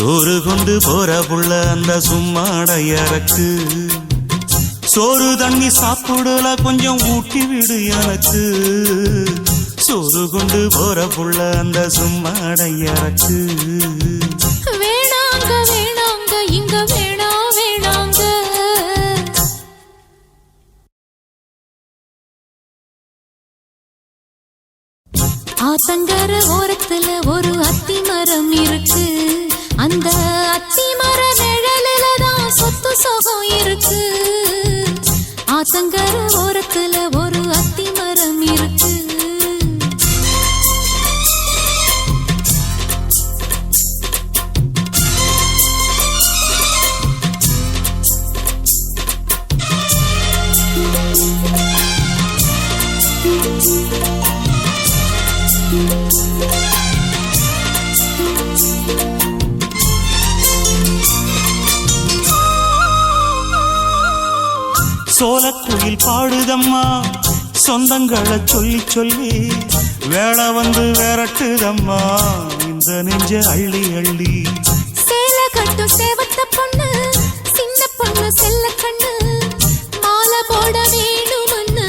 சோறு கொண்டு போற புள்ள அந்த சும்மாடையறக்கு சோறு தண்ணி சாப்பிடல கொஞ்சம் ஊட்டி விடு எனக்கு சோறு கொண்டு போற புள்ள அந்த சும்மாடையறக்கு வேணாங்க வேணாங்க இங்க வேணாங்க ஆத்தங்கர ஓரத்துல ஒரு அத்தி மரம் இருக்கு அந்த அத்தி மர நிழலில தான் சொத்து சுகம் இருக்கு ஆத்தங்கர ஓரத்துல ஒரு அத்தி மரம் இருக்கு சோலக்குயில் பாடுதம்மா சொந்தங்களை சொல்லி சொல்லி வேளை வந்து விரட்டுதம்மா இந்த நெஞ்ச அள்ளி அள்ளி சேல கட்டும் சேவத்த பொண்ணு சின்ன பொண்ணு செல்ல கண்ணு மாலை போட வேணும்னு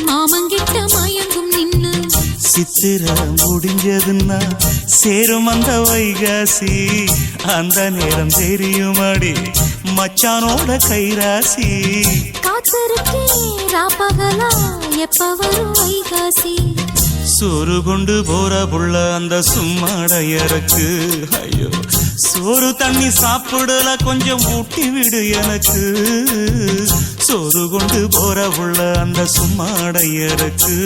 மாமங்கிட்ட மயங்கும் நின்னு சித்திர முடிஞ்சதுன்னா சேரும் அந்த வைகாசி அந்த நேரம் தெரியுமாடி மச்சானோட கைராசி காத்திருக்கேன் ராப்பகலா எப்ப வரும் வைகாசி சோறு கொண்டு போற புள்ள அந்த சும்மாடையறக்கு ஐயோ சோறு தண்ணி சாப்பிடல கொஞ்சம் ஊட்டி விடு எனக்கு சோறு கொண்டு போற புள்ள அந்த சும்மாடையறக்கு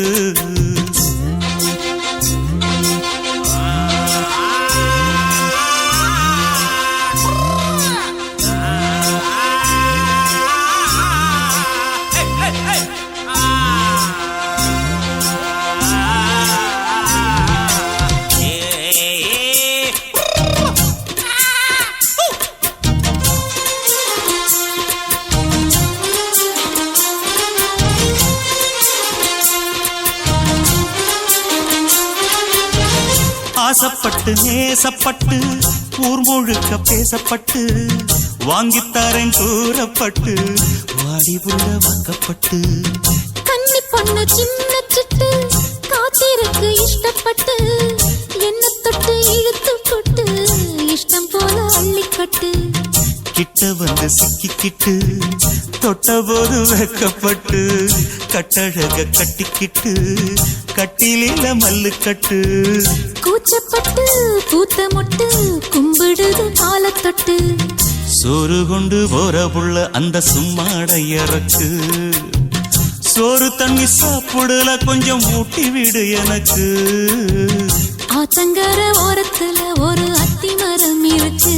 ஆசப்பட்டு நேசப்பட்டு ஊர் முழுக்க பேசப்பட்டு வாங்கித்தாரன் கூறப்பட்டு வாடி புள்ள வாக்கப்பட்டு கன்னி பொண்ணு சின்ன சிட்டு காத்திருக்கு இஷ்டப்பட்டு என்ன தொட்டு இழுத்து போட்டு இஷ்டம் போல அள்ளிக்கட்டு கிட்ட வந்து சிக்கிக்கிட்டு தொட்ட போது வெக்கப்பட்டு கட்டழக கட்டிக்கிட்டு கட்டிலில மல்லு கட்டு கூச்சப்பட்டு பூத்த மொட்டு கும்பிடுது காலத்தொட்டு சோறு கொண்டு போற புள்ள அந்த சும்மாடையறக்கு சோறு தண்ணி சாப்பிடல கொஞ்சம் ஊட்டி விடு எனக்கு ஆத்தங்கர ஓரத்துல ஒரு அத்தி மரம் இருக்கு